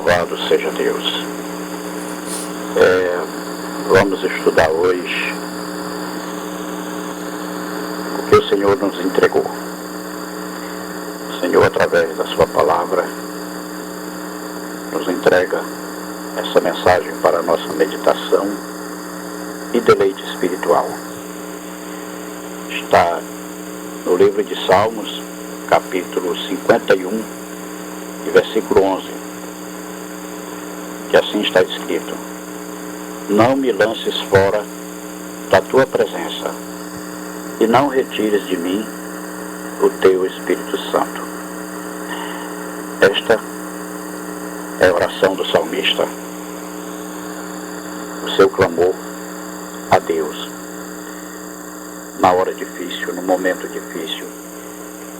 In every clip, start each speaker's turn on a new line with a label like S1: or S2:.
S1: Louvado seja Deus. Vamos estudar hoje o que o Senhor nos entregou. O Senhor, através da sua palavra, nos entrega essa mensagem para a nossa meditação e deleite espiritual. Está no livro de Salmos, capítulo 51, e versículo 11, que assim está escrito: não me lances fora da tua presença, e não retires de mim o teu Espírito Santo. Esta é a oração do salmista, o seu clamor a Deus, na hora difícil, no momento difícil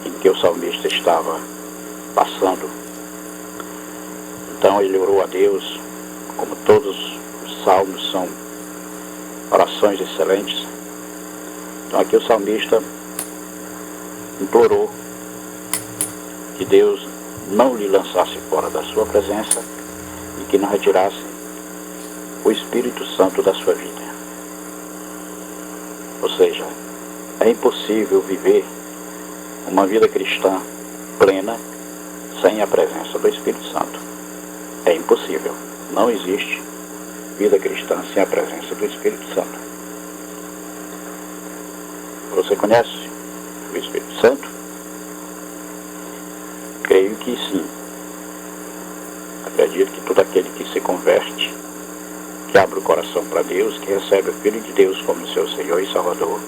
S1: em que o salmista estava passando. Então ele orou a Deus, como todos os salmos são orações excelentes. Então aqui o salmista implorou que Deus não lhe lançasse fora da sua presença e que não retirasse o Espírito Santo da sua vida. Ou seja, é impossível viver uma vida cristã plena sem a presença do Espírito Santo. É impossível. Não existe vida cristã sem a presença do Espírito Santo. Você conhece o Espírito Santo? Creio que sim. Acredito que todo aquele que se converte, que abre o coração para Deus, que recebe o Filho de Deus como seu Senhor e Salvador,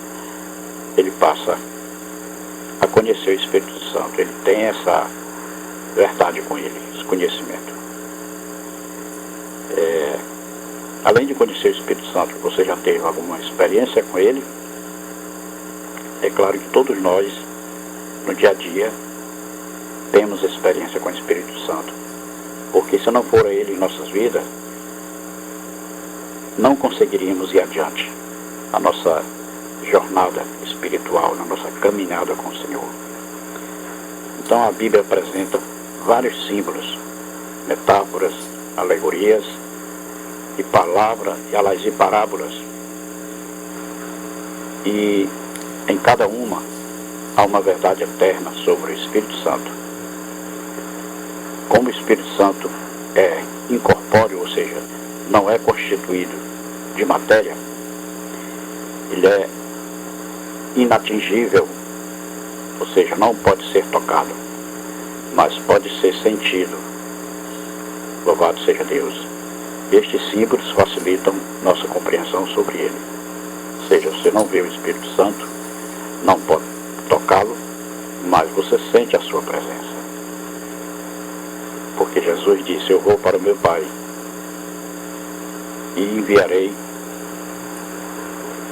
S1: ele passa a conhecer o Espírito Santo. Ele tem essa verdade com ele, esse conhecimento. Além de conhecer o Espírito Santo, você já teve alguma experiência com ele? É claro que todos nós, no dia a dia, temos experiência com o Espírito Santo. Porque se não for ele em nossas vidas, não conseguiríamos ir adiante a nossa jornada espiritual, na nossa caminhada com o Senhor. Então a Bíblia apresenta vários símbolos, metáforas, alegorias e palavras e parábolas. E em cada uma há uma verdade eterna sobre o Espírito Santo. Como o Espírito Santo é incorpóreo, ou seja, não é constituído de matéria, ele é inatingível, ou seja, não pode ser tocado, mas pode ser sentido. Louvado seja Deus. Estes símbolos facilitam nossa compreensão sobre ele. Ou seja, você não vê o Espírito Santo, não pode tocá-lo, mas você sente a sua presença. Porque Jesus disse: eu vou para o meu Pai e enviarei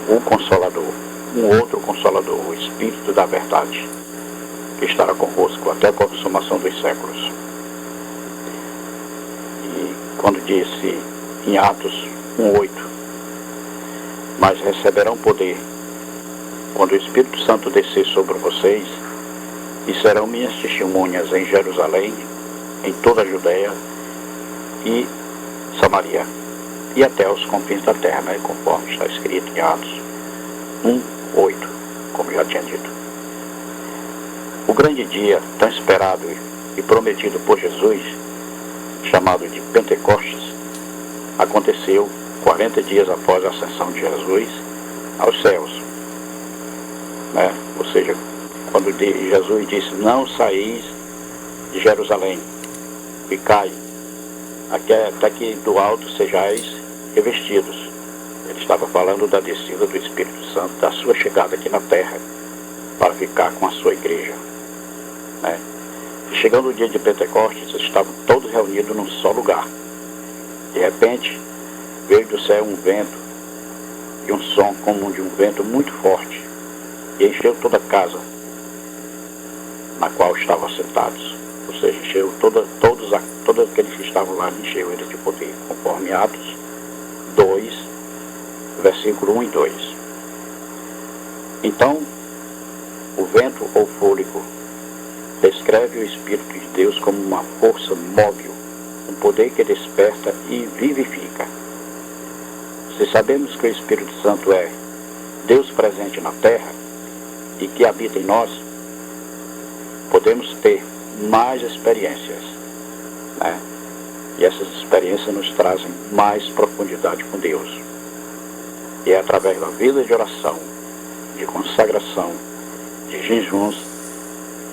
S1: um Consolador, um outro Consolador, o Espírito da Verdade, que estará convosco até a consumação dos séculos. E quando disse em Atos 1:8, mas receberão poder quando o Espírito Santo descer sobre vocês, e serão minhas testemunhas em Jerusalém, em toda a Judeia e Samaria, e até os confins da terra, conforme está escrito em Atos 1:8, como já tinha dito. O grande dia tão esperado e prometido por Jesus, chamado de Pentecostes, aconteceu 40 dias após a ascensão de Jesus aos céus. Ou seja, quando Jesus disse: não saís de Jerusalém, ficai até que do alto sejais revestidos. Ele estava falando da descida do Espírito Santo, da sua chegada aqui na terra, para ficar com a sua igreja. E chegando o dia de Pentecostes, estavam todos reunidos num só lugar. De repente, veio do céu um vento, e um som como de um vento muito forte, e encheu toda a casa na qual estavam sentados. Ou seja, encheu todos aqueles que estavam lá, encheu eles de poder, conforme Atos 2, versículo 1 e 2. Então, o vento ou fôlego descreve o Espírito de Deus como uma força móvel um poder que desperta e vivifica. Se sabemos que o Espírito Santo é Deus presente na terra e que habita em nós, podemos ter mais experiências, né? E essas experiências nos trazem mais profundidade com Deus. E é através da vida de oração, de consagração, de jejuns,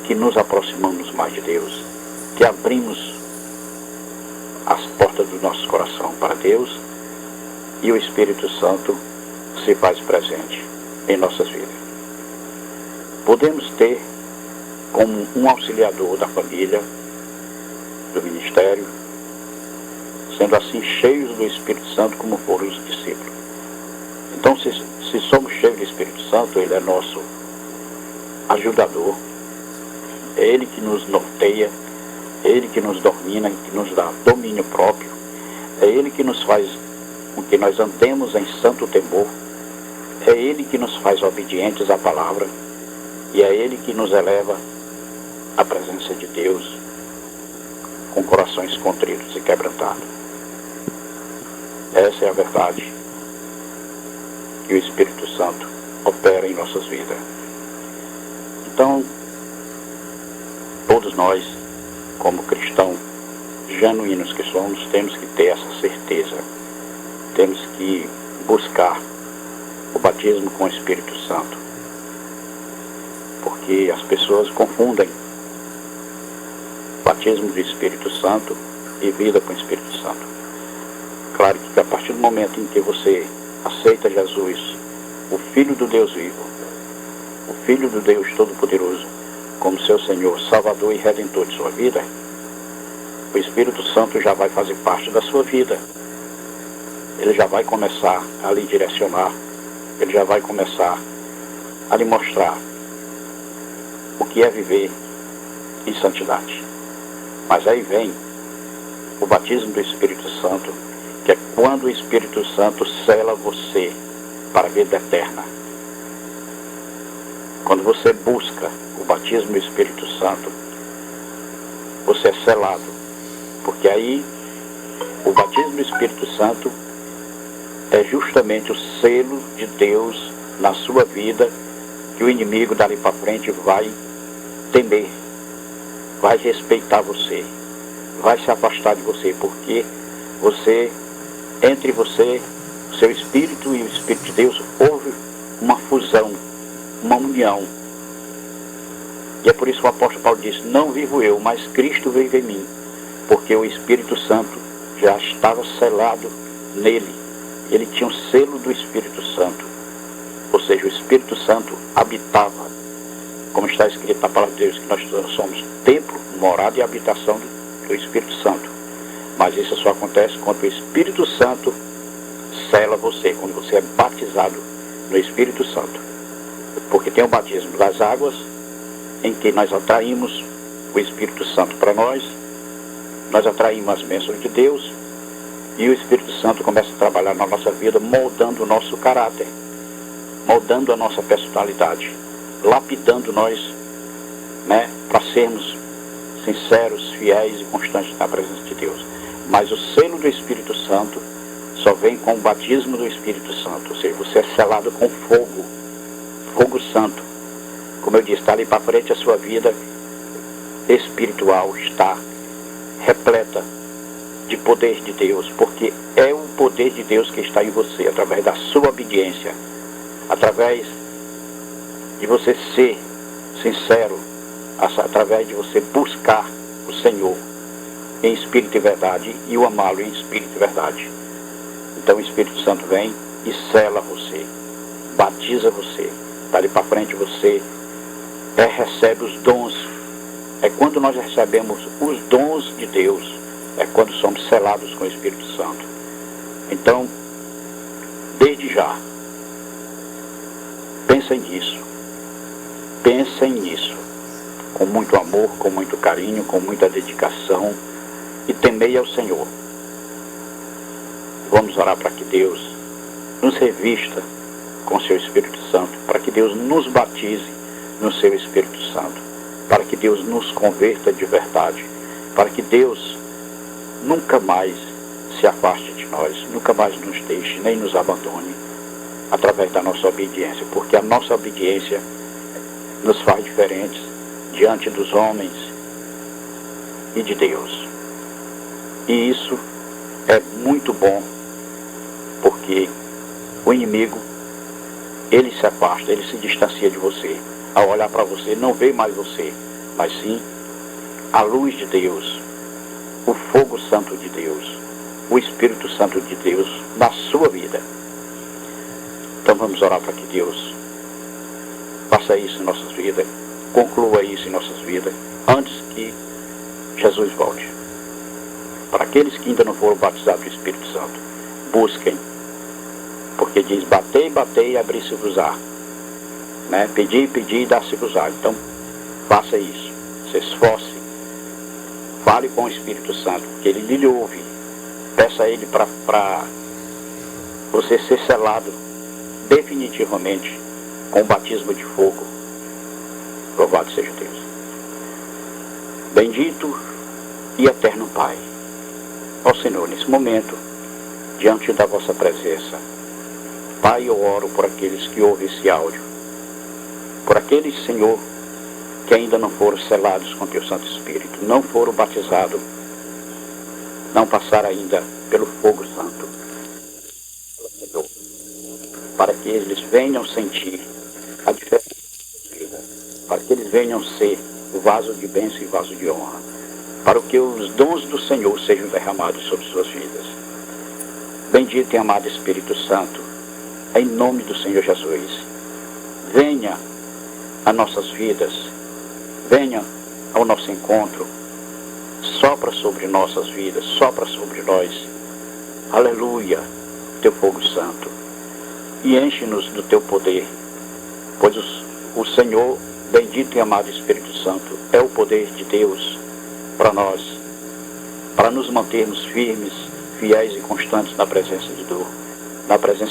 S1: que nos aproximamos mais de Deus, que abrimos as portas do nosso coração para Deus e o Espírito Santo se faz presente em nossas vidas. Podemos ter como um auxiliador da família, do ministério, sendo assim cheios do Espírito Santo como foram os discípulos. Então, se somos cheios do Espírito Santo, Ele é nosso ajudador, é Ele que nos norteia, é Ele que nos domina, que nos dá domínio próprio, é Ele que nos faz com que nós andemos em santo temor, é Ele que nos faz obedientes à palavra, e é Ele que nos eleva à presença de Deus com corações contritos e quebrantados. Essa é a verdade que o Espírito Santo opera em nossas vidas. Então, todos nós, como cristãos genuínos que somos, temos que ter essa certeza. Temos que buscar o batismo com o Espírito Santo. Porque as pessoas confundem batismo do Espírito Santo e vida com o Espírito Santo. Claro que a partir do momento em que você aceita Jesus, o Filho do Deus vivo, o Filho do Deus Todo-Poderoso, como seu Senhor, Salvador e Redentor de sua vida, o Espírito Santo já vai fazer parte da sua vida. Ele já vai começar a lhe direcionar, ele já vai começar a lhe mostrar o que é viver em santidade. Mas aí vem o batismo do Espírito Santo, que é quando o Espírito Santo sela você para a vida eterna. Quando você busca o batismo do Espírito Santo, você é selado, porque aí o batismo do Espírito Santo é justamente o selo de Deus na sua vida, que o inimigo dali para frente vai temer, vai respeitar você, vai se afastar de você, porque você, entre você, o seu espírito e o Espírito de Deus, houve uma fusão, uma união. E é por isso que o apóstolo Paulo disse: não vivo eu, mas Cristo vive em mim, porque o Espírito Santo já estava selado nele. Ele tinha o selo do Espírito Santo, ou seja, o Espírito Santo habitava, como está escrito na palavra de Deus, que nós somos templo, morada e habitação do Espírito Santo. Mas isso só acontece quando o Espírito Santo sela você, quando você é batizado no Espírito Santo. Porque tem o batismo das águas, em que nós atraímos o Espírito Santo para nós atraímos as bênçãos de Deus, e o Espírito Santo começa a trabalhar na nossa vida, moldando o nosso caráter, moldando a nossa personalidade, lapidando nós, né, para sermos sinceros, fiéis e constantes na presença de Deus. Mas o selo do Espírito Santo só vem com o batismo do Espírito Santo, ou seja, você é selado com fogo, fogo santo. Como eu disse, está ali para frente, a sua vida espiritual está repleta de poder de Deus, porque é o poder de Deus que está em você, através da sua obediência, através de você ser sincero, através de você buscar o Senhor em espírito e verdade e o amá-lo em espírito e verdade. Então o Espírito Santo vem e sela você, batiza você. Dali para frente você recebe os dons. É quando nós recebemos os dons de Deus, é quando somos selados com o Espírito Santo. Então, desde já, pensem nisso. Pensem nisso. Com muito amor, com muito carinho, com muita dedicação. E temei ao Senhor. Vamos orar para que Deus nos revista com seu Espírito Santo. Para que Deus nos batize no seu Espírito Santo. Para que Deus nos converta de verdade. Para que Deus nunca mais se afaste de nós, nunca mais nos deixe, nem nos abandone através da nossa obediência, porque a nossa obediência nos faz diferentes diante dos homens e de Deus. E isso é muito bom, porque o inimigo, ele se afasta, ele se distancia de você. Ao olhar para você, não vê mais você, mas sim a luz de Deus, o fogo santo de Deus, o Espírito Santo de Deus na sua vida. Então vamos orar para que Deus faça isso em nossas vidas, conclua isso em nossas vidas, antes que Jesus volte. Para aqueles que ainda não foram batizados do Espírito Santo, busquem, porque diz: batei, batei e abri-se-vos-á, né? Pedi, pedi e dá-se-vos-á. Então faça isso, se esforce, fale com o Espírito Santo, porque ele lhe ouve. Peça a ele para você ser selado definitivamente com o batismo de fogo. Louvado seja Deus. Bendito e eterno Pai, ó Senhor, nesse momento, diante da vossa presença, Pai, eu oro por aqueles que ouvem esse áudio, por aqueles, Senhor, que ainda não foram selados com teu Santo Espírito, não foram batizados, não passaram ainda pelo fogo santo, para que eles venham sentir a diferença da vida, para que eles venham ser o vaso de bênção e vaso de honra, para que os dons do Senhor sejam derramados sobre suas vidas. Bendito e amado Espírito Santo, em nome do Senhor Jesus, venha a nossas vidas, venha ao nosso encontro, sopra sobre nossas vidas, sopra sobre nós, aleluia, teu fogo santo, e enche-nos do teu poder, pois o Senhor, bendito e amado Espírito Santo, é o poder de Deus para nós, para nos mantermos firmes, fiéis e constantes na presença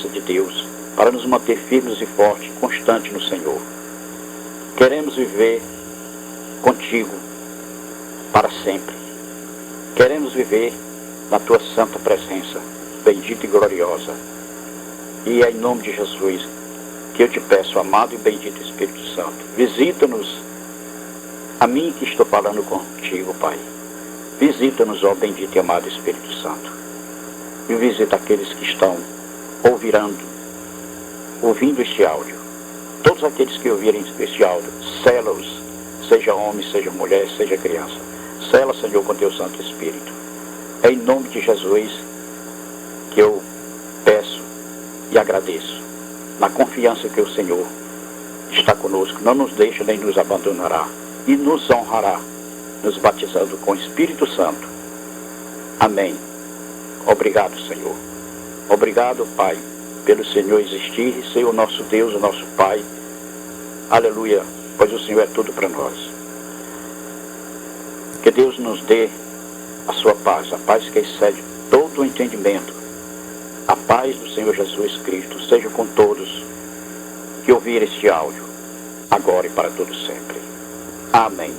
S1: de Deus, para nos manter firmes e fortes, constantes no Senhor. Queremos viver contigo para sempre. Queremos viver na tua santa presença, bendita e gloriosa. E é em nome de Jesus que eu te peço, amado e bendito Espírito Santo, visita-nos, a mim que estou falando contigo, Pai. Visita-nos, ó bendito e amado Espírito Santo. E visita aqueles que estão ouvindo este áudio. Todos aqueles que ouvirem este áudio, sela-os, seja homem, seja mulher, seja criança. Sela, Senhor, com teu Santo Espírito. É em nome de Jesus que eu peço e agradeço, na confiança que o Senhor está conosco, não nos deixa nem nos abandonará, e nos honrará, nos batizando com o Espírito Santo. Amém. Obrigado, Senhor. Obrigado, Pai, pelo Senhor existir e ser o nosso Deus, o nosso Pai. Aleluia, pois o Senhor é tudo para nós. Que Deus nos dê a sua paz, a paz que excede todo o entendimento. A paz do Senhor Jesus Cristo seja com todos que ouvirem este áudio, agora e para todo sempre. Amém.